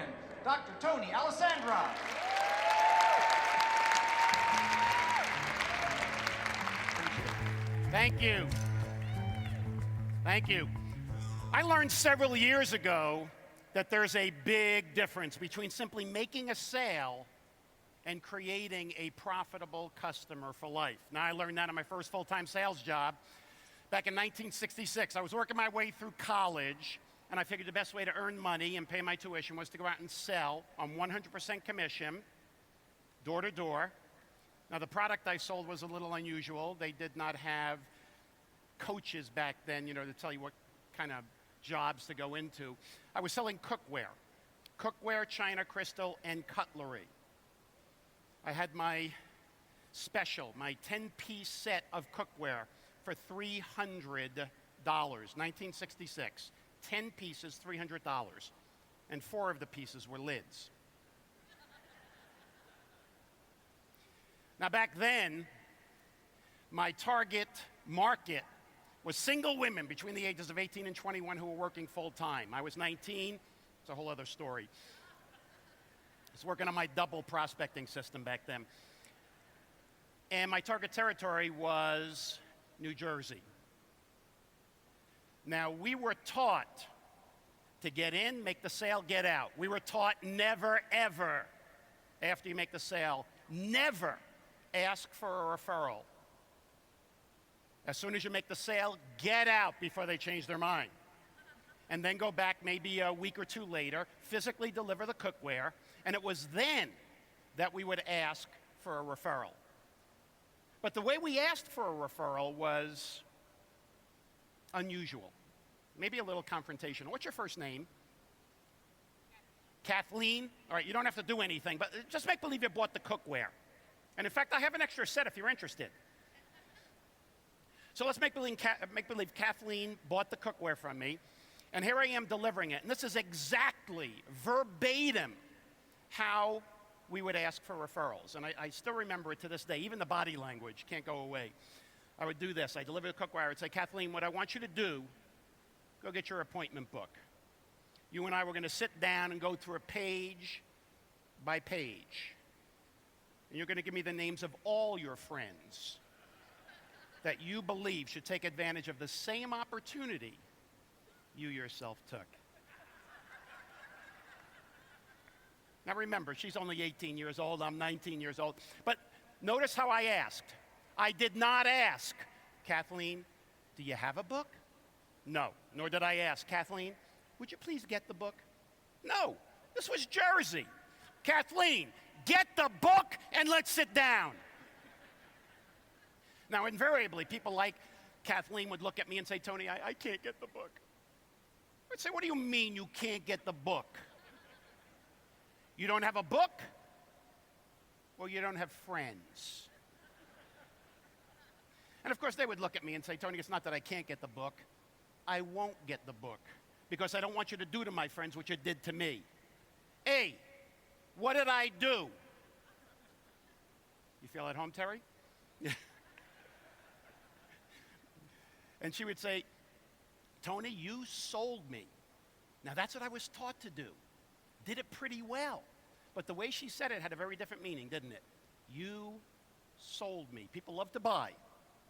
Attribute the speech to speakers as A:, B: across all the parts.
A: friend, Dr. Tony Alessandra.
B: Thank you. Thank you. I learned several years ago that there's a big difference between simply making a sale and creating a profitable customer for life. Now, I learned that in my first full-time sales job back in 1966. I was working my way through college, and I figured the best way to earn money and pay my tuition was to go out and sell on 100% commission, door to door. Now, the product I sold was a little unusual. They did not have coaches back then, to tell you what kind of jobs to go into. I was selling cookware, china, crystal, and cutlery. I had my special, my 10-piece set of cookware for $300, 1966. 10 pieces, $300. And 4 of the pieces were lids. Now, back then, my target market was single women between the ages of 18 and 21 who were working full-time. I was 19. It's a whole other story. I was working on my double prospecting system back then. And my target territory was New Jersey. Now, we were taught to get in, make the sale, get out. We were taught never, ever, after you make the sale, never ask for a referral. As soon as you make the sale, get out before they change their mind. And then go back maybe a week or two later, physically deliver the cookware, and it was then that we would ask for a referral. But the way we asked for a referral was unusual, maybe a little confrontational. What's your first name? Kathleen? All right, you don't have to do anything, but just make believe you bought the cookware. And in fact, I have an extra set if you're interested. So let's make believe Kathleen bought the cookware from me, and here I am delivering it. And this is exactly, verbatim, how we would ask for referrals. And I still remember it to this day. Even the body language can't go away. I would do this. I deliver the cookware. I would say, Kathleen, what I want you to do, go get your appointment book. You and I were going to sit down and go through a page by page. And you're going to give me the names of all your friends that you believe should take advantage of the same opportunity you yourself took. Now remember, she's only 18 years old, I'm 19 years old. But notice how I asked. I did not ask, Kathleen, do you have a book? No. Nor did I ask, Kathleen, would you please get the book? No. This was Jersey. Kathleen, get the book and let's sit down. Now, invariably, people like Kathleen would look at me and say, Tony, I can't get the book. I'd say, what do you mean you can't get the book? You don't have a book? Well, you don't have friends. And of course, they would look at me and say, Tony, it's not that I can't get the book. I won't get the book because I don't want you to do to my friends what you did to me. A, what did I do? You feel at home, Terry? And she would say, Tony, you sold me. Now, that's what I was taught to do. Did it pretty well. But the way she said it had a very different meaning, didn't it? You sold me. People love to buy,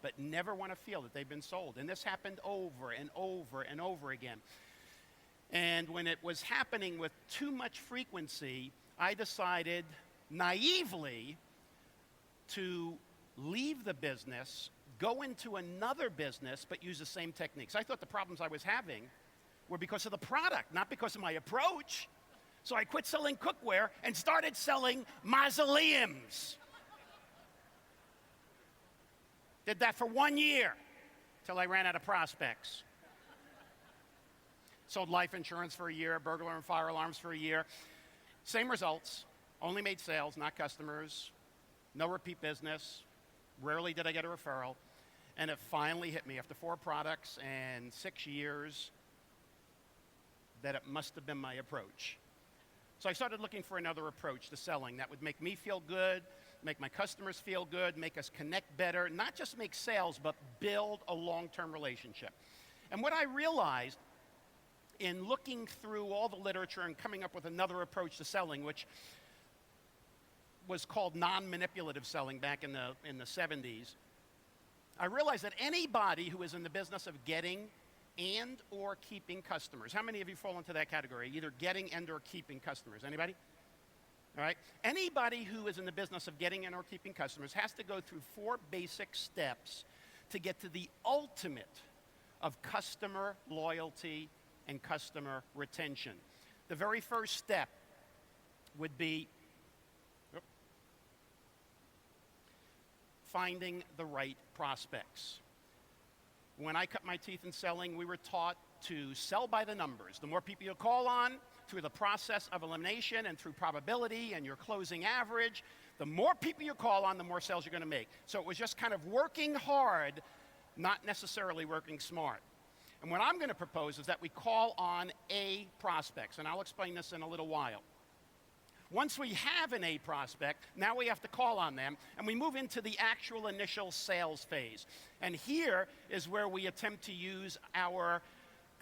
B: but never want to feel that they've been sold. And this happened over and over and over again. And when it was happening with too much frequency, I decided naively to leave the business, go into another business, but use the same techniques. I thought the problems I was having were because of the product, not because of my approach. So I quit selling cookware and started selling mausoleums. Did that for 1 year till I ran out of prospects. Sold life insurance for a year, burglar and fire alarms for a year. Same results, only made sales, not customers, no repeat business. Rarely did I get a referral. And it finally hit me after 4 products and 6 years that it must have been my approach. So I started looking for another approach to selling that would make me feel good, make my customers feel good, make us connect better, not just make sales, but build a long-term relationship. And what I realized in looking through all the literature and coming up with another approach to selling, which was called non-manipulative selling back in the 70s, I realized that anybody who is in the business of getting and or keeping customers, how many of you fall into that category, either getting and or keeping customers? Anybody? All right. Anybody who is in the business of getting and or keeping customers has to go through 4 basic steps to get to the ultimate of customer loyalty and customer retention. The very first step would be finding the right prospects. When I cut my teeth in selling, we were taught to sell by the numbers. The more people you call on through the process of elimination and through probability and your closing average, the more people you call on, the more sales you're going to make. So it was just kind of working hard, not necessarily working smart. And what I'm going to propose is that we call on A prospects, and I'll explain this in a little while. Once we have an A prospect, now we have to call on them, and we move into the actual initial sales phase. And here is where we attempt to use our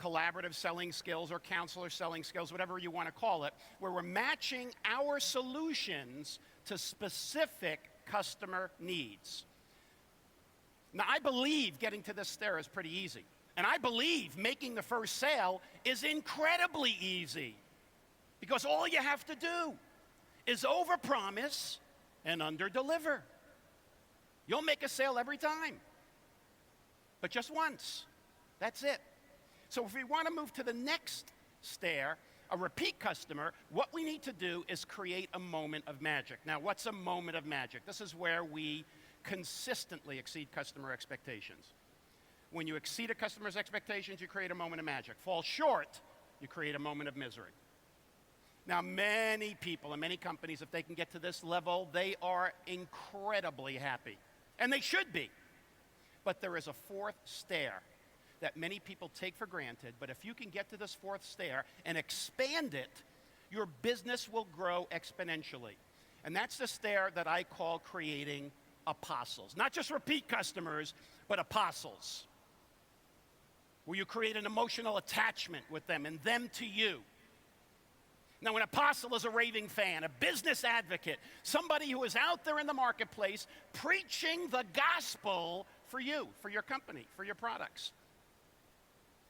B: collaborative selling skills or counselor selling skills, whatever you want to call it, where we're matching our solutions to specific customer needs. Now, I believe getting to this stair is pretty easy. And I believe making the first sale is incredibly easy, because all you have to do is overpromise and underdeliver. You'll make a sale every time, but just once. That's it. So if we want to move to the next stair, a repeat customer, what we need to do is create a moment of magic. Now, what's a moment of magic? This is where we consistently exceed customer expectations. When you exceed a customer's expectations, you create a moment of magic. Fall short, you create a moment of misery. Now, many people and many companies, if they can get to this level, they are incredibly happy. And they should be. But there is a 4th stair that many people take for granted. But if you can get to this 4th stair and expand it, your business will grow exponentially. And that's the stair that I call creating apostles. Not just repeat customers, but apostles. Where you create an emotional attachment with them and them to you. Now, an apostle is a raving fan, a business advocate, somebody who is out there in the marketplace preaching the gospel for you, for your company, for your products.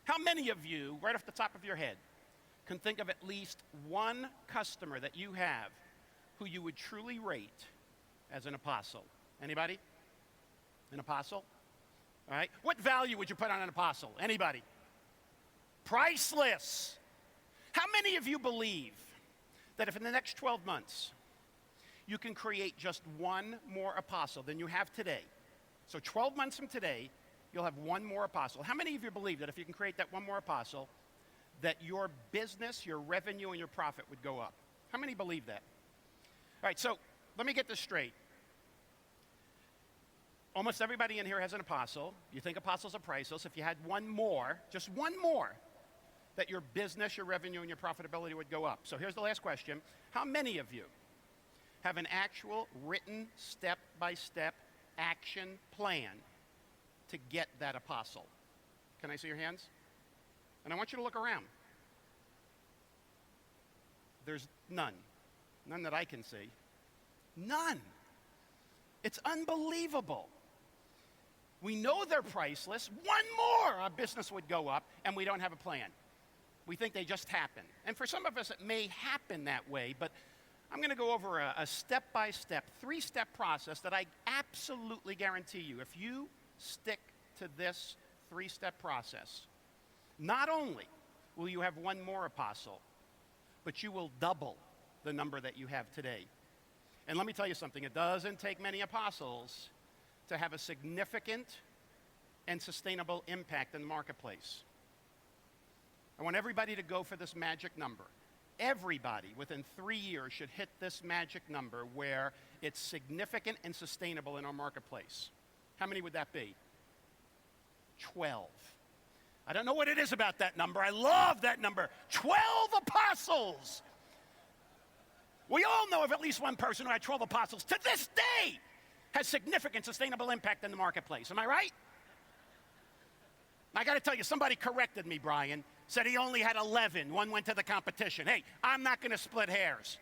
B: How many of you, right off the top of your head, can think of at least one customer that you have who you would truly rate as an apostle? Anybody? An apostle? All right. What value would you put on an apostle? Anybody? Priceless. How many of you believe that if in the next 12 months you can create just one more apostle than you have today, so 12 months from today, you'll have one more apostle. How many of you believe that if you can create that one more apostle, that your business, your revenue, and your profit would go up? How many believe that? All right, so let me get this straight. Almost everybody in here has an apostle. You think apostles are priceless. If you had one more, just one more, that your business, your revenue, and your profitability would go up. So here's the last question. How many of you have an actual written step-by-step action plan to get that apostle? Can I see your hands? And I want you to look around. There's none. None that I can see. None. It's unbelievable. We know they're priceless. One more, our business would go up, and we don't have a plan. We think they just happen. And for some of us, it may happen that way, but I'm going to go over a step-by-step, 3-step process that I absolutely guarantee you, if you stick to this 3-step process, not only will you have one more apostle, but you will double the number that you have today. And let me tell you something, it doesn't take many apostles to have a significant and sustainable impact in the marketplace. I want everybody to go for this magic number. Everybody within 3 years should hit this magic number where it's significant and sustainable in our marketplace. How many would that be? 12. I don't know what it is about that number. I love that number. 12 apostles. We all know of at least one person who had 12 apostles to this day has significant sustainable impact in the marketplace. Am I right? I got to tell you, somebody corrected me, Brian. said he only had 11. One went to the competition. Hey, I'm not going to split hairs.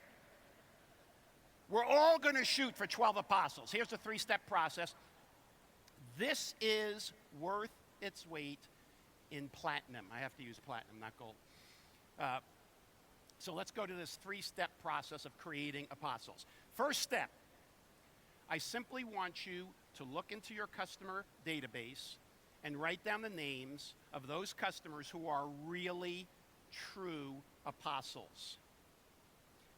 B: We're all going to shoot for 12 apostles. Here's the 3-step process. This is worth its weight in platinum. I have to use platinum, not gold. So let's go to this 3-step process of creating apostles. First step, I simply want you to look into your customer database and write down the names of those customers who are really true apostles.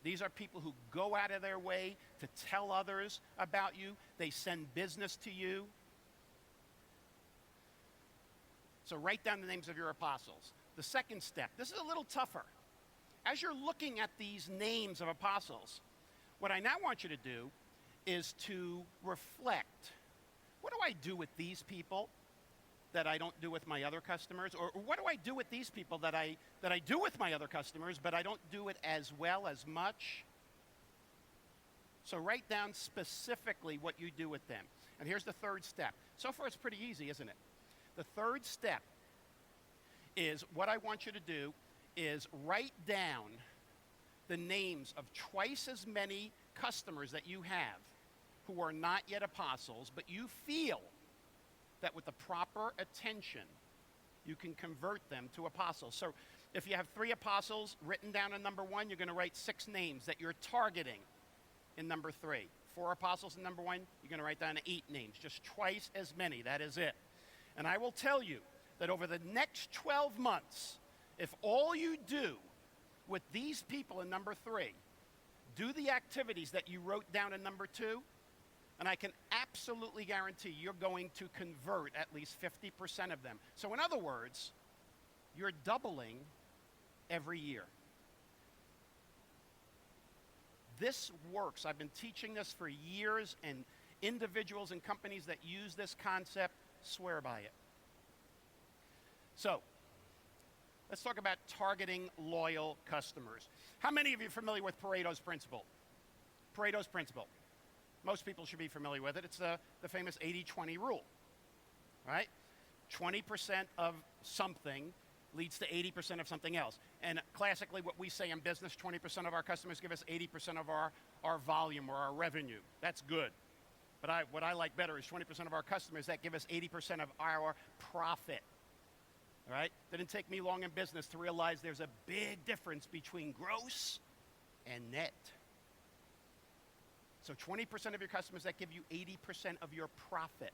B: These are people who go out of their way to tell others about you. They send business to you. So write down the names of your apostles. The second step, this is a little tougher. As you're looking at these names of apostles, what I now want you to do is to reflect. What do I do with these people that I don't do with my other customers? Or what do I do with these people that I do with my other customers, but I don't do it as well, as much? So write down specifically what you do with them. And here's the third step. So far, it's pretty easy, isn't it? The third step is what I want you to do is write down the names of twice as many customers that you have who are not yet apostles, but you feel that with the proper attention, you can convert them to apostles. So if you have 3 apostles written down in number 1, you're going to write 6 names that you're targeting in number 3. 4 apostles in number 1, you're going to write down 8 names, just twice as many. That is it. And I will tell you that over the next 12 months, if all you do with these people in number 3, do the activities that you wrote down in number 2, and I can absolutely guarantee you're going to convert at least 50% of them. So in other words, you're doubling every year. This works. I've been teaching this for years, and individuals and companies that use this concept swear by it. So, let's talk about targeting loyal customers. How many of you are familiar with Pareto's principle? Pareto's principle. Most people should be familiar with it. It's the famous 80-20 rule, right? 20% of something leads to 80% of something else. And classically, what we say in business, 20% of our customers give us 80% of our volume or our revenue. That's good. But what I like better is 20% of our customers that give us 80% of our profit. All right? Didn't take me long in business to realize there's a big difference between gross and net. So 20% of your customers that give you 80% of your profit.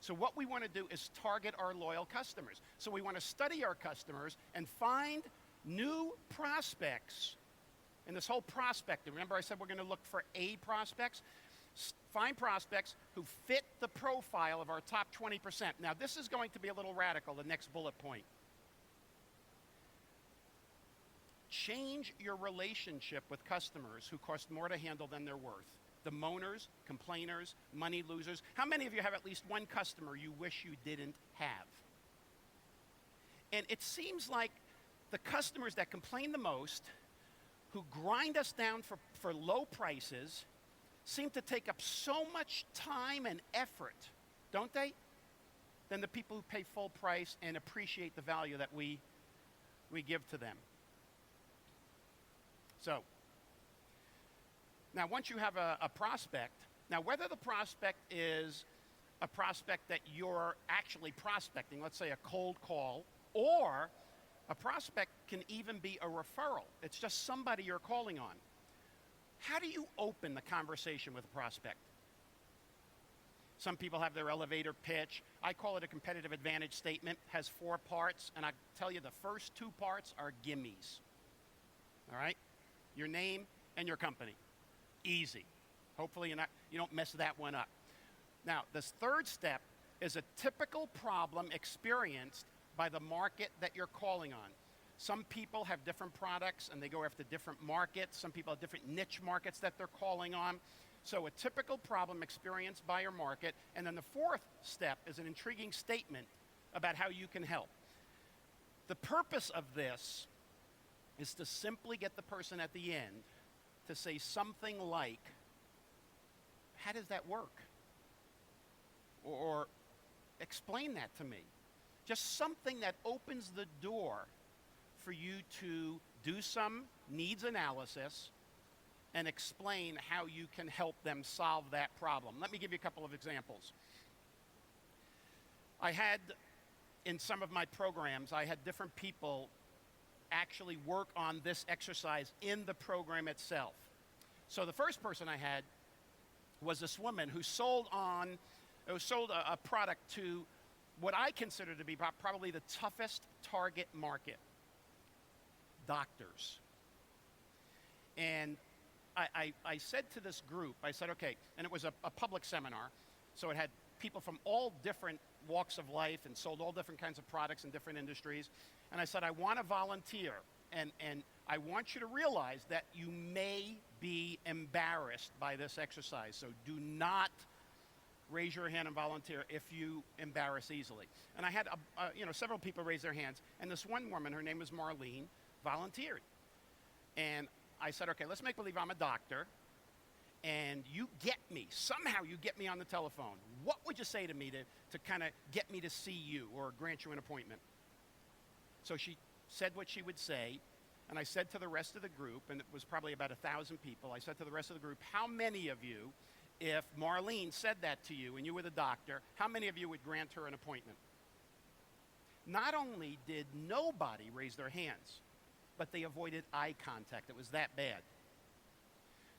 B: So what we want to do is target our loyal customers. So we want to study our customers and find new prospects. In this whole prospecting, remember I said we're going to look for A prospects? Find prospects who fit the profile of our top 20%. Now, this is going to be a little radical, the next bullet point. Change your relationship with customers who cost more to handle than they're worth. The moaners, complainers, money losers. How many of you have at least one customer you wish you didn't have? And it seems like the customers that complain the most, who grind us down for low prices, seem to take up so much time and effort, don't they? Than the people who pay full price and appreciate the value that we give to them. So, now once you have a prospect, now whether the prospect is a prospect that you're actually prospecting, let's say a cold call, or a prospect can even be a referral. It's just somebody you're calling on. How do you open the conversation with a prospect? Some people have their elevator pitch. I call it a competitive advantage statement. It has 4 parts, and I tell you the first 2 parts are gimmies. All right? Your name and your company. Easy. Hopefully you don't mess that one up. Now, this third step is a typical problem experienced by the market that you're calling on. Some people have different products and they go after different markets. Some people have different niche markets that they're calling on. So a typical problem experienced by your market. And then the 4th step is an intriguing statement about how you can help. The purpose of this is to simply get the person at the end to say something like, how does that work? Or explain that to me. Just something that opens the door for you to do some needs analysis and explain how you can help them solve that problem. Let me give you a couple of examples. I had, in some of my programs, I had different people actually work on this exercise in the program itself. So the first person I had was this woman who sold a product to what I consider to be probably the toughest target market, doctors. And I said to this group, I said, okay, and it was a public seminar, so it had people from all different walks of life and sold all different kinds of products in different industries. And I said, I want to volunteer, and I want you to realize that you may be embarrassed by this exercise, so do not raise your hand and volunteer if you embarrass easily. And I had several people raise their hands, and this one woman, her name was Marlene, volunteered. And I said, okay, let's make believe I'm a doctor, and somehow you get me on the telephone. What would you say to me to kind of get me to see you or grant you an appointment? So she said what she would say, and I said to the rest of the group, and it was probably about 1,000 people, I said to the rest of the group, how many of you, if Marlene said that to you and you were the doctor, how many of you would grant her an appointment? Not only did nobody raise their hands, but they avoided eye contact. It was that bad.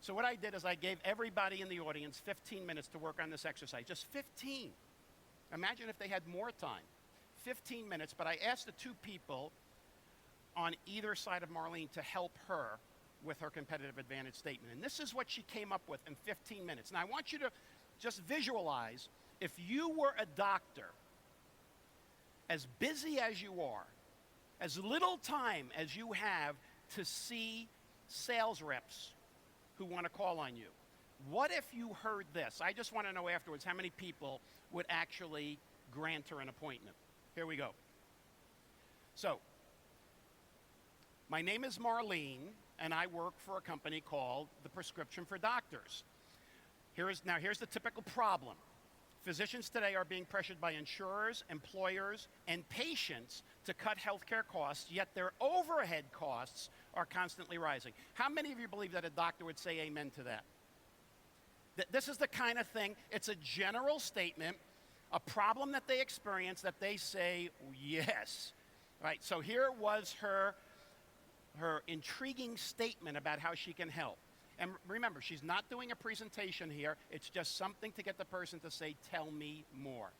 B: So what I did is I gave everybody in the audience 15 minutes to work on this exercise. Just 15. Imagine if they had more time. 15 minutes, but I asked the two people on either side of Marlene to help her with her competitive advantage statement. And this is what she came up with in 15 minutes. Now I want you to just visualize, if you were a doctor, as busy as you are, as little time as you have to see sales reps who want to call on you. What if you heard this? I just want to know afterwards how many people would actually grant her an appointment. Here we go. So, my name is Marlene, and I work for a company called the Prescription for Doctors. Here's the typical problem. Physicians today are being pressured by insurers, employers, and patients to cut healthcare costs, yet their overhead costs are constantly rising. How many of you believe that a doctor would say amen to that? This is the kind of thing, it's a general statement, a problem that they experience that they say, yes. Right, so here was her intriguing statement about how she can help. And remember, she's not doing a presentation here. It's just something to get the person to say, tell me more.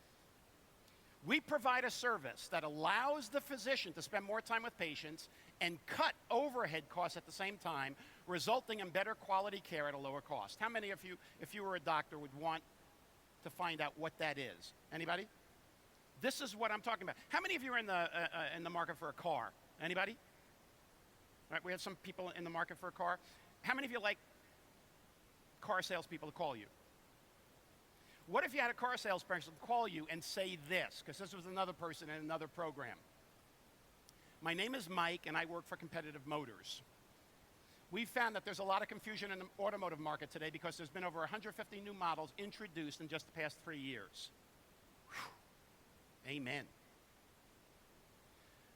B: We provide a service that allows the physician to spend more time with patients and cut overhead costs at the same time, resulting in better quality care at a lower cost. How many of you, if you were a doctor, would want to find out what that is? Anybody? This is what I'm talking about. How many of you are in the market for a car? Anybody? All right, we have some people in the market for a car. How many of you like car salespeople to call you? What if you had a car salesperson call you and say this? Because this was another person in another program. My name is Mike, and I work for Competitive Motors. We've found that there's a lot of confusion in the automotive market today because there's been over 150 new models introduced in just the past 3 years. Whew. Amen.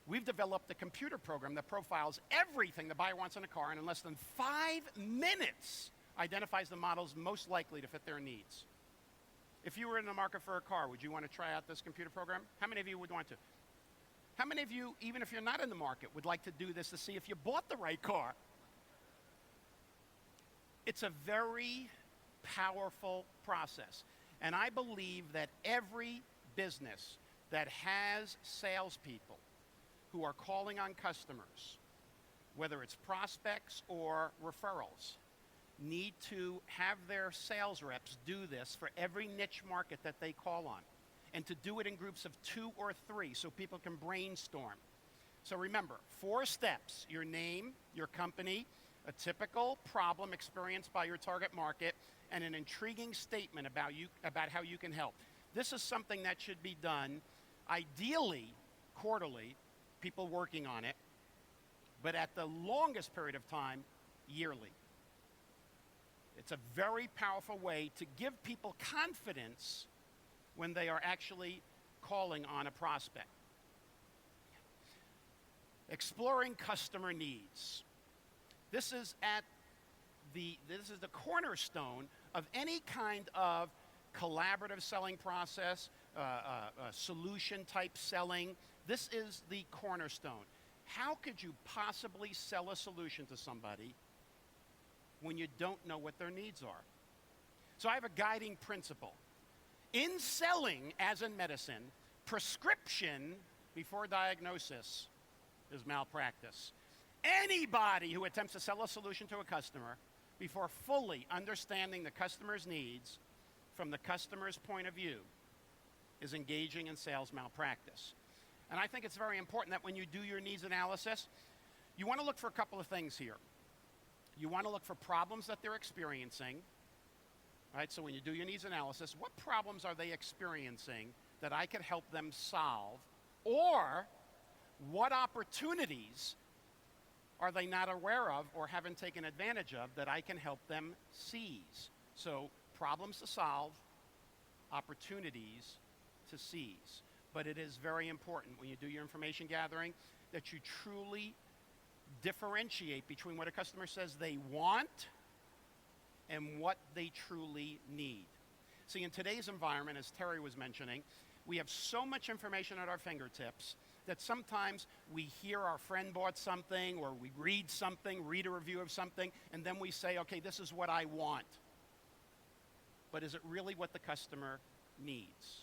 B: We've developed a computer program that profiles everything the buyer wants in a car, and in less than 5 minutes identifies the models most likely to fit their needs. If you were in the market for a car, would you want to try out this computer program? How many of you would want to? How many of you, even if you're not in the market, would like to do this to see if you bought the right car? It's a very powerful process. And I believe that every business that has salespeople who are calling on customers, whether it's prospects or referrals, need to have their sales reps do this for every niche market that they call on, and to do it in groups of 2 or 3 so people can brainstorm. So remember, 4 steps: your name, your company, a typical problem experienced by your target market, and an intriguing statement about how you can help. This is something that should be done ideally quarterly, people working on it, but at the longest period of time, yearly. It's a very powerful way to give people confidence when they are actually calling on a prospect. exploring customer needs. This is the cornerstone of any kind of collaborative selling process, solution type selling. This is the cornerstone. How could you possibly sell a solution to somebody when you don't know what their needs are? So I have a guiding principle. In selling, as in medicine, prescription before diagnosis is malpractice. Anybody who attempts to sell a solution to a customer before fully understanding the customer's needs from the customer's point of view is engaging in sales malpractice. And I think it's very important that when you do your needs analysis, you want to look for a couple of things here. You want to look for problems that they're experiencing, right? So when you do your needs analysis, what problems are they experiencing that I could help them solve? Or what opportunities are they not aware of or haven't taken advantage of that I can help them seize? So problems to solve, opportunities to seize. But it is very important when you do your information gathering that you truly differentiate between what a customer says they want and what they truly need. See, in today's environment, as Terry was mentioning, we have so much information at our fingertips that sometimes we hear our friend bought something, or we read a review of something, and then we say, okay, this is what I want. But is it really what the customer needs?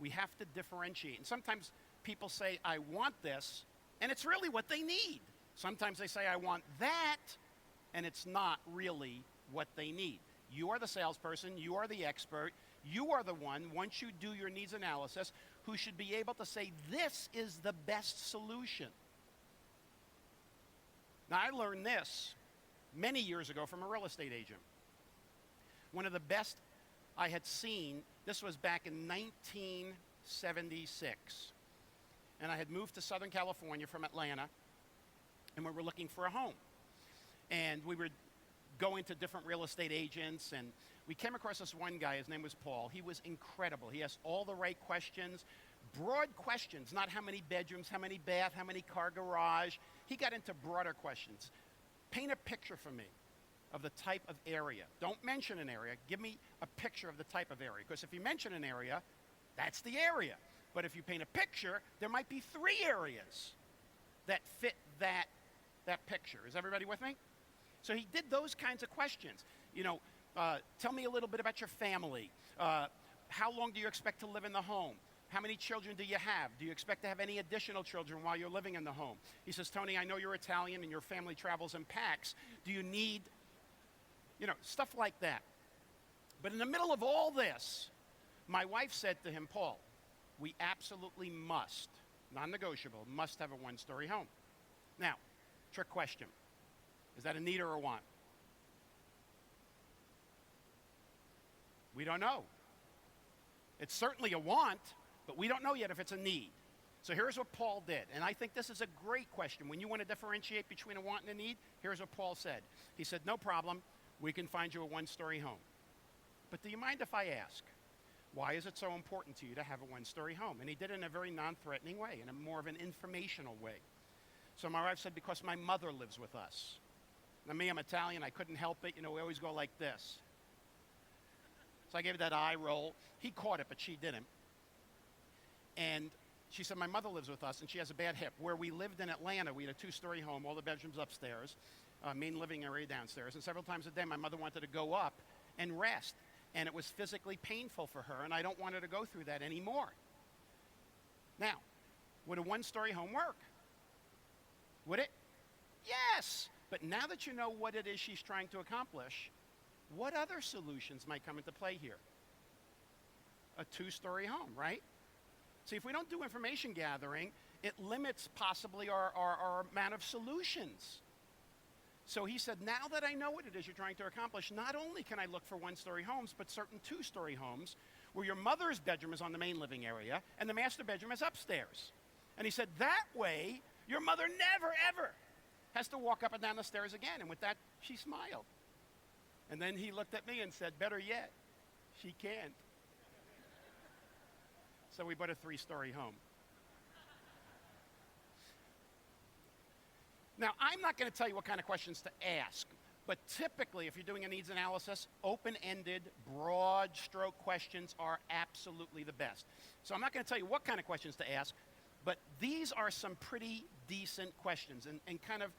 B: We have to differentiate. And sometimes people say, I want this, and it's really what they need. Sometimes they say, I want that, and it's not really what they need. You are the salesperson, you are the expert, you are the one, once you do your needs analysis, who should be able to say, this is the best solution. Now, I learned this many years ago from a real estate agent. One of the best I had seen, this was back in 1976. And I had moved to Southern California from Atlanta, and we were looking for a home. And we were going to different real estate agents, and we came across this one guy. His name was Paul. He was incredible. He asked all the right questions, broad questions, not how many bedrooms, how many bath, how many car garage. He got into broader questions. Paint a picture for me of the type of area. Don't mention an area. Give me a picture of the type of area. Because if you mention an area, that's the area. But if you paint a picture, there might be 3 areas that fit that picture. Is everybody with me? So he did those kinds of questions. You know, tell me a little bit about your family. How long do you expect to live in the home? How many children do you have? Do you expect to have any additional children while you're living in the home? He says, Tony, I know you're Italian and your family travels in packs. Do you need, stuff like that. But in the middle of all this, my wife said to him, Paul, we absolutely must, non-negotiable, must have a 1-story home. Now, trick question. Is that a need or a want? We don't know. It's certainly a want, but we don't know yet if it's a need. So here's what Paul did, and I think this is a great question. When you want to differentiate between a want and a need, here's what Paul said. He said, no problem, we can find you a 1-story home. But do you mind if I ask, why is it so important to you to have a 1-story home? And he did it in a very non-threatening way, in a more of an informational way. So my wife said, because my mother lives with us. Now me, I'm Italian, I couldn't help it. We always go like this. So I gave her that eye roll. He caught it, but she didn't. And she said, my mother lives with us, and she has a bad hip. Where we lived in Atlanta, we had a 2-story home, all the bedrooms upstairs, main living area downstairs. And several times a day, my mother wanted to go up and rest. And it was physically painful for her, and I don't want her to go through that anymore. Now, would a 1-story home work? Would it? Yes. But now that you know what it is she's trying to accomplish, what other solutions might come into play here? A 2-story home, right? See, if we don't do information gathering, it limits possibly our amount of solutions. So he said, now that I know what it is you're trying to accomplish, not only can I look for 1-story homes, but certain 2-story homes where your mother's bedroom is on the main living area and the master bedroom is upstairs. And he said, that way, your mother never, ever has to walk up and down the stairs again. And with that, she smiled. And then he looked at me and said, better yet, she can't. So we bought a 3-story home. Now, I'm not going to tell you what kind of questions to ask, but typically, if you're doing a needs analysis, open-ended, broad stroke questions are absolutely the best. So I'm not going to tell you what kind of questions to ask, but these are some pretty decent questions, and kind of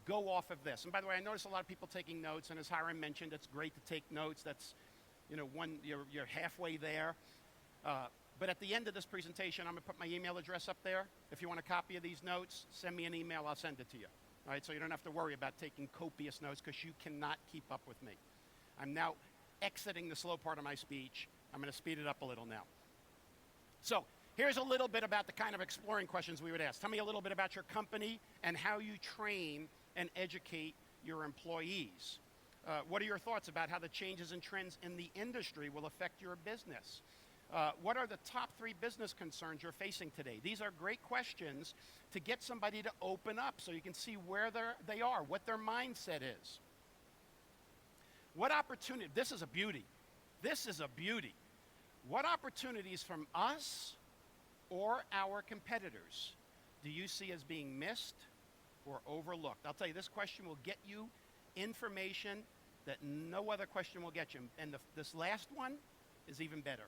B: go off of this. And by the way, I notice a lot of people taking notes, and as Hiram mentioned, it's great to take notes. That's, you're halfway there. But at the end of this presentation, I'm going to put my email address up there. If you want a copy of these notes, send me an email. I'll send it to you. All right, so you don't have to worry about taking copious notes because you cannot keep up with me. I'm now exiting the slow part of my speech. I'm going to speed it up a little now. So here's a little bit about the kind of exploring questions we would ask. Tell me a little bit about your company and how you train and educate your employees. What are your thoughts about how the changes and trends in the industry will affect your business? What are the top 3 business concerns you're facing today? These are great questions to get somebody to open up so you can see where they are, what their mindset is. What opportunity, this is a beauty. This is a beauty. What opportunities from us or our competitors do you see as being missed or overlooked? I'll tell you, this question will get you information that no other question will get you. And this last one is even better.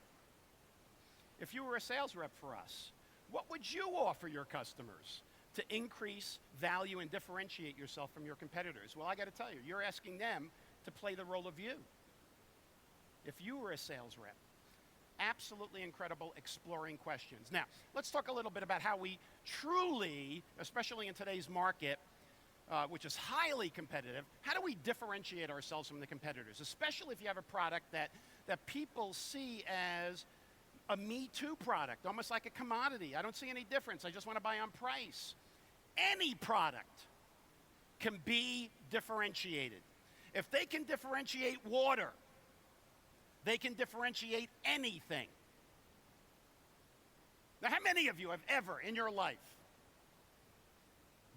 B: If you were a sales rep for us, what would you offer your customers to increase value and differentiate yourself from your competitors? Well, I got to tell you, you're asking them to play the role of you. If you were a sales rep, absolutely incredible exploring questions. Now, let's talk a little bit about how we truly, especially in today's market, which is highly competitive, how do we differentiate ourselves from the competitors, especially if you have a product that people see as a Me Too product, almost like a commodity. I don't see any difference. I just want to buy on price. Any product can be differentiated. If they can differentiate water, they can differentiate anything. Now, how many of you have ever in your life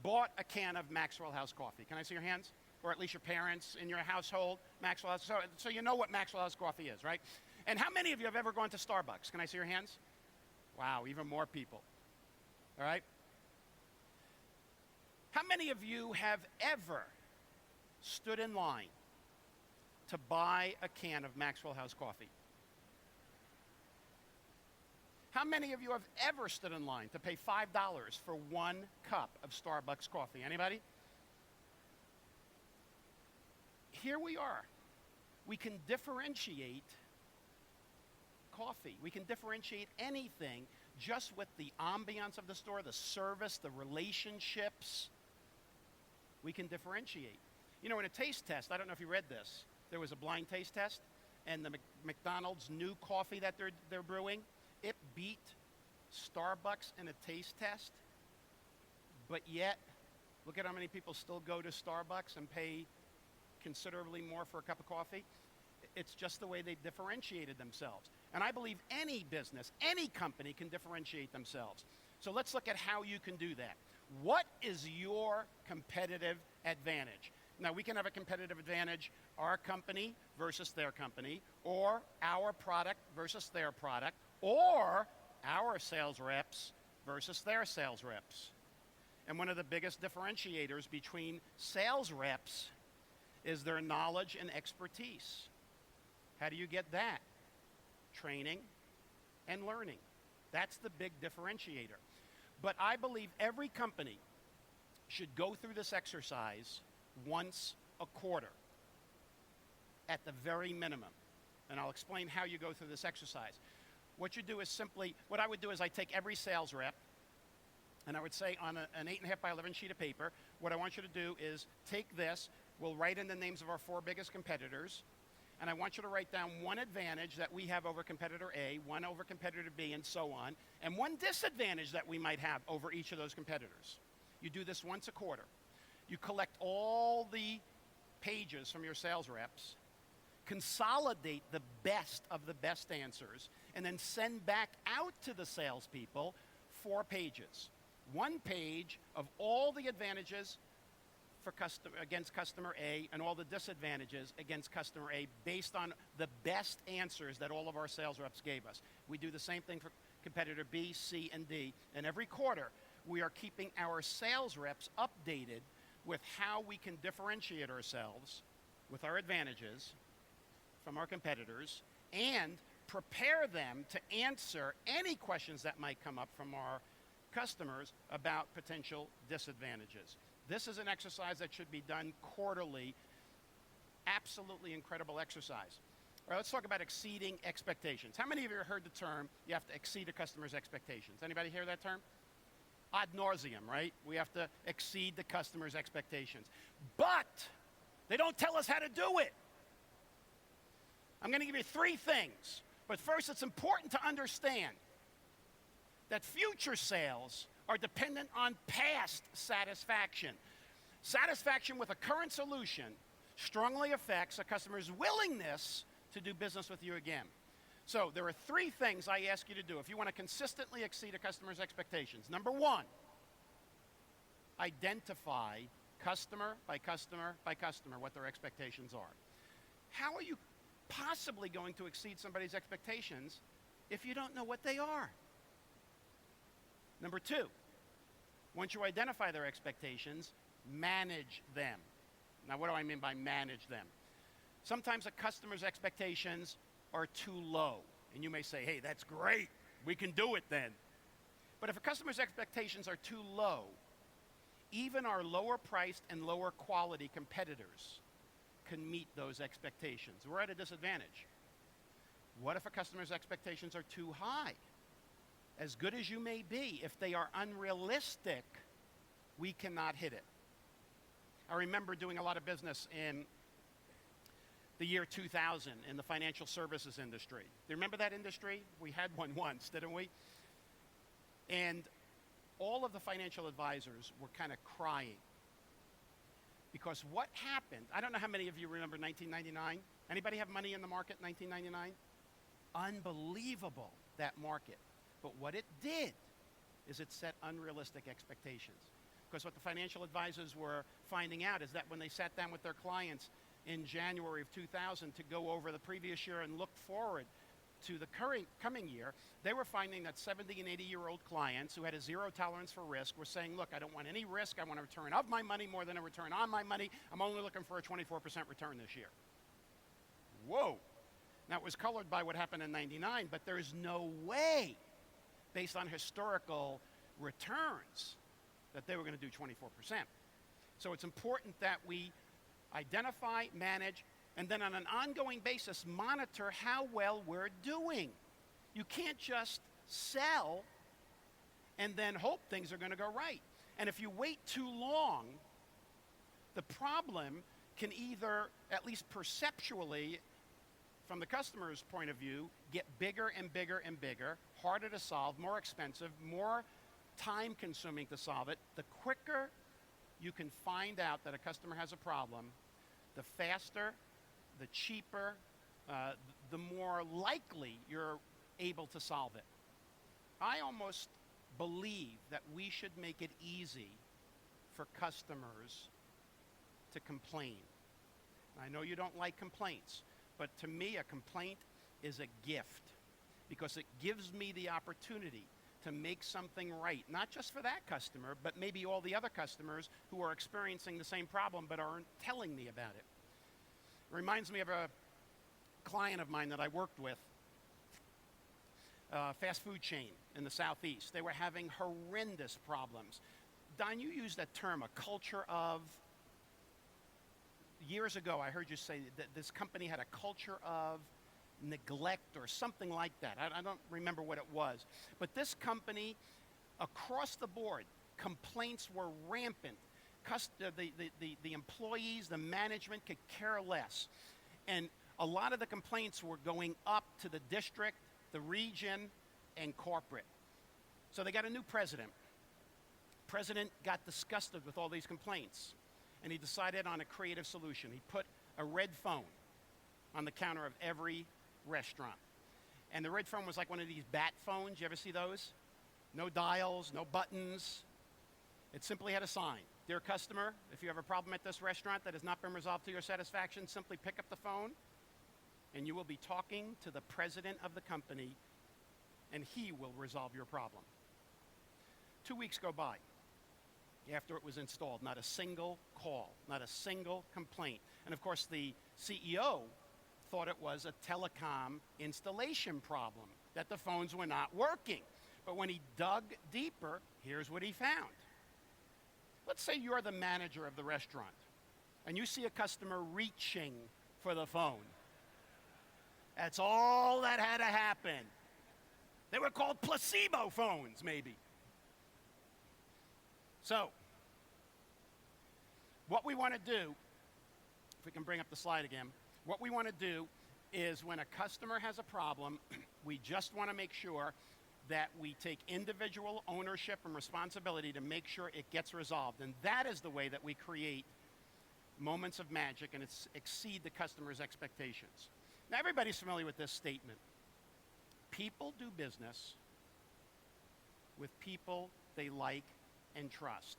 B: bought a can of Maxwell House coffee? Can I see your hands? Or at least your parents in your household, Maxwell House. So you know what Maxwell House coffee is, right? And how many of you have ever gone to Starbucks? Can I see your hands? Wow, even more people. All right? How many of you have ever stood in line to buy a can of Maxwell House coffee? How many of you have ever stood in line to pay $5 for 1 cup of Starbucks coffee? Anybody? Here we are. We can differentiate coffee. We can differentiate anything just with the ambiance of the store, the service, the relationships. We can differentiate. You know, in a taste test, I don't know if you read this, there was a blind taste test, and the McDonald's new coffee that they're brewing, it beat Starbucks in a taste test, but yet, look at how many people still go to Starbucks and pay considerably more for a cup of coffee. It's just the way they differentiated themselves. And I believe any business, any company can differentiate themselves. So let's look at how you can do that. What is your competitive advantage? Now, we can have a competitive advantage, our company versus their company, or our product versus their product, or our sales reps versus their sales reps. And one of the biggest differentiators between sales reps is their knowledge and expertise. How do you get that? Training and learning. That's the big differentiator. But I believe every company should go through this exercise once a quarter at the very minimum. And I'll explain how you go through this exercise. What you do is simply, what I would do is I take every sales rep and I would say on an 8.5 by 11 sheet of paper, what I want you to do is take this, we'll write in the names of our 4 biggest competitors, and I want you to write down one advantage that we have over competitor A, one over competitor B, and so on, and one disadvantage that we might have over each of those competitors. You do this once a quarter. You collect all the pages from your sales reps, consolidate the best of the best answers, and then send back out to the salespeople 4 pages. 1 page of all the advantages for against customer A and all the disadvantages against customer A based on the best answers that all of our sales reps gave us. We do the same thing for competitor B, C, and D. And every quarter, we are keeping our sales reps updated with how we can differentiate ourselves with our advantages from our competitors and prepare them to answer any questions that might come up from our customers about potential disadvantages. This is an exercise that should be done quarterly. Absolutely incredible exercise. All right, let's talk about exceeding expectations. How many of you have heard the term, you have to exceed a customer's expectations? Anybody hear that term? Ad nauseum, right? We have to exceed the customer's expectations. But they don't tell us how to do it. I'm going to give you 3 things. But first, it's important to understand that future sales are dependent on past satisfaction. Satisfaction with a current solution strongly affects a customer's willingness to do business with you again. So there are 3 things I ask you to do if you want to consistently exceed a customer's expectations. Number 1, identify customer by customer by customer what their expectations are. How are you possibly going to exceed somebody's expectations if you don't know what they are? Number 2, once you identify their expectations, manage them. Now, what do I mean by manage them? Sometimes a customer's expectations are too low. And you may say, hey, that's great. We can do it then. But if a customer's expectations are too low, even our lower priced and lower quality competitors can meet those expectations. We're at a disadvantage. What if a customer's expectations are too high? As good as you may be, if they are unrealistic, we cannot hit it. I remember doing a lot of business in the year 2000 in the financial services industry. Do you remember that industry? We had one once, didn't we? And all of the financial advisors were kind of crying. Because what happened, I don't know how many of you remember 1999. Anybody have money in the market in 1999? Unbelievable, that market. But what it did is it set unrealistic expectations. Because what the financial advisors were finding out is that when they sat down with their clients in January of 2000 to go over the previous year and look forward to the coming year, they were finding that 70 and 80-year-old clients who had a zero tolerance for risk were saying, look, I don't want any risk. I want a return of my money more than a return on my money. I'm only looking for a 24% return this year. Whoa. Now, it was colored by what happened in 99, but there's no way, based on historical returns, that they were going to do 24%. So it's important that we identify, manage, and then on an ongoing basis, monitor how well we're doing. You can't just sell and then hope things are going to go right. And if you wait too long, the problem can either, at least perceptually, from the customer's point of view, get bigger and bigger and bigger, harder to solve, more expensive, more time-consuming to solve it. The quicker you can find out that a customer has a problem, the faster, the cheaper, the more likely you're able to solve it. I almost believe that we should make it easy for customers to complain. I know you don't like complaints, but to me, a complaint is a gift because it gives me the opportunity to make something right, not just for that customer, but maybe all the other customers who are experiencing the same problem but aren't telling me about it. It reminds me of a client of mine that I worked with, a fast food chain in the Southeast. They were having horrendous problems. Don, you used that term, a culture of, years ago I heard you say that this company had a culture of neglect or something like that. I don't remember what it was. But this company, across the board, complaints were rampant. The employees, the management could care less. And a lot of the complaints were going up to the district, the region, and corporate. So they got a new president. President got disgusted with all these complaints, and he decided on a creative solution. He put a red phone on the counter of every restaurant. And the red phone was like one of these bat phones. You ever see those? No dials, no buttons. It simply had a sign. Dear customer, if you have a problem at this restaurant that has not been resolved to your satisfaction, simply pick up the phone and you will be talking to the president of the company and he will resolve your problem. 2 weeks go by. after it was installed. Not a single call, not a single complaint. And of course, the CEO thought it was a telecom installation problem, that the phones were not working. But when he dug deeper, here's what he found. Let's say you're the manager of the restaurant, and you see a customer reaching for the phone. That's all that had to happen. They were called placebo phones, maybe. So, what we want to do, if we can bring up the slide again, what we want to do is when a customer has a problem, we just want to make sure that we take individual ownership and responsibility to make sure it gets resolved. And that is the way that we create moments of magic and exceed the customer's expectations. Now, everybody's familiar with this statement. People do business with people they like and trust.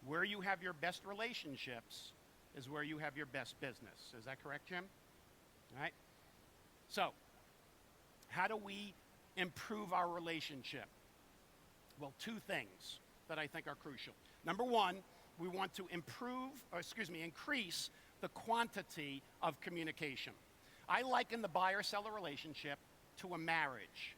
B: Where you have your best relationships is where you have your best business. Is that correct, Jim? All right. So, how do we improve our relationship? Well, two things that I think are crucial. Number one, we want to increase the quantity of communication. I liken the buyer-seller relationship to a marriage,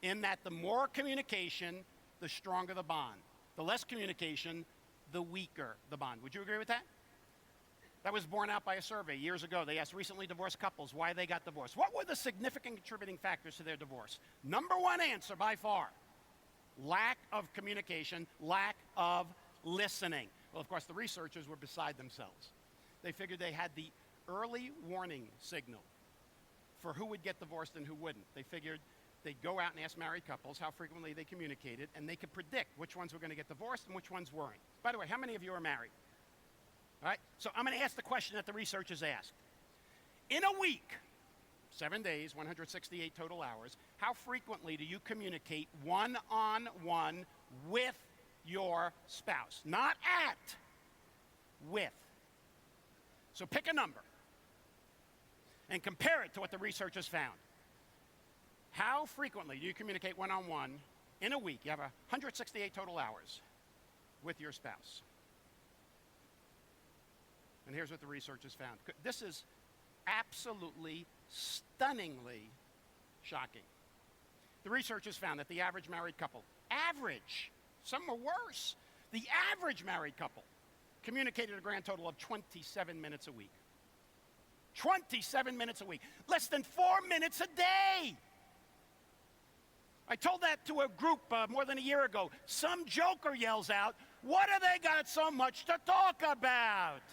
B: in that the more communication, the stronger the bond. The less communication, the weaker the bond. Would you agree with that? That was borne out by a survey years ago. They asked recently divorced couples why they got divorced. What were the significant contributing factors to their divorce? Number one answer by far, lack of communication, lack of listening. Well, of course, the researchers were beside themselves. They figured they had the early warning signal for who would get divorced and who wouldn't. They figured they'd go out and ask married couples how frequently they communicated, and they could predict which ones were going to get divorced and which ones weren't. By the way, how many of you are married? All right, so I'm going to ask the question that the researchers asked. In a week, 7 days, 168 total hours, how frequently do you communicate one-on-one with your spouse? Not at, with. So pick a number and compare it to what the researchers found. How frequently do you communicate one-on-one in a week? You have 168 total hours with your spouse. And here's what the researchers found. This is absolutely, stunningly shocking. The researchers found that the average married couple, some were worse, the average married couple communicated a grand total of 27 minutes a week. 27 minutes a week. Less than 4 minutes a day. I told that to a group more than a year ago. Some joker yells out, "What do they got so much to talk about?"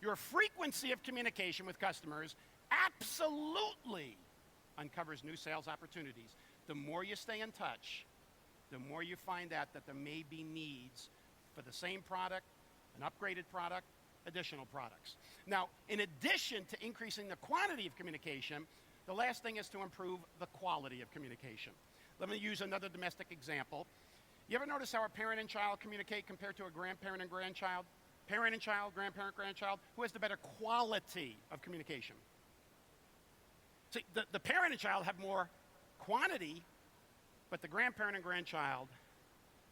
B: Your frequency of communication with customers absolutely uncovers new sales opportunities. The more you stay in touch, the more you find out that there may be needs for the same product, an upgraded product, additional products. Now, in addition to increasing the quantity of communication, the last thing is to improve the quality of communication. Let me use another domestic example. You ever notice how a parent and child communicate compared to a grandparent and grandchild? Parent and child, grandparent, grandchild, who has the better quality of communication? See, the parent and child have more quantity, but the grandparent and grandchild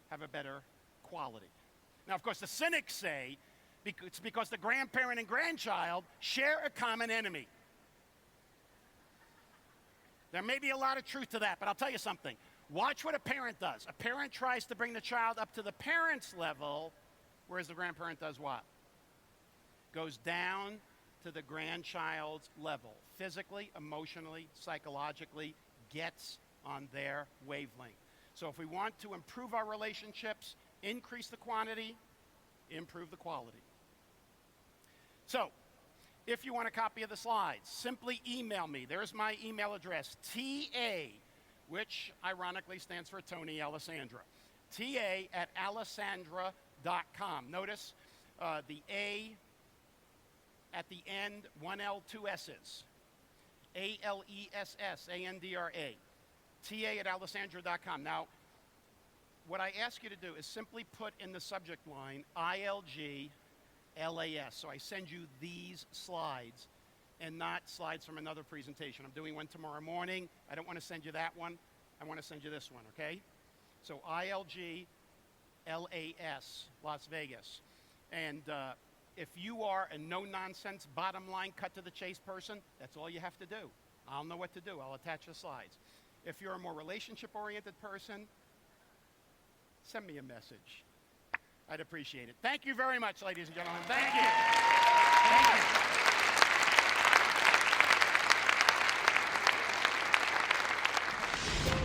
B: have a better quality. Now, of course, the cynics say it's because the grandparent and grandchild share a common enemy. There may be a lot of truth to that, but I'll tell you something. Watch what a parent does. A parent tries to bring the child up to the parent's level, whereas the grandparent does what? Goes down to the grandchild's level. Physically, emotionally, psychologically, gets on their wavelength. So if we want to improve our relationships, increase the quantity, improve the quality. So, if you want a copy of the slides, simply email me. There's my email address, TA, which ironically stands for Tony Alessandra, TA@alessandra.com. Notice the A at the end, one L, two S's. ALESSANDRA. TA@alessandra.com. Now, what I ask you to do is simply put in the subject line ILGLAS. So I send you these slides. and not slides from another presentation. I'm doing one tomorrow morning. I don't want to send you that one. I want to send you this one, okay? So ILGLAS, Las Vegas. And if you are a no-nonsense, bottom-line, cut-to-the-chase person, that's all you have to do. I'll know what to do. I'll attach the slides. If you're a more relationship-oriented person, send me a message. I'd appreciate it. Thank you very much, ladies and gentlemen. Thank you. Thank you.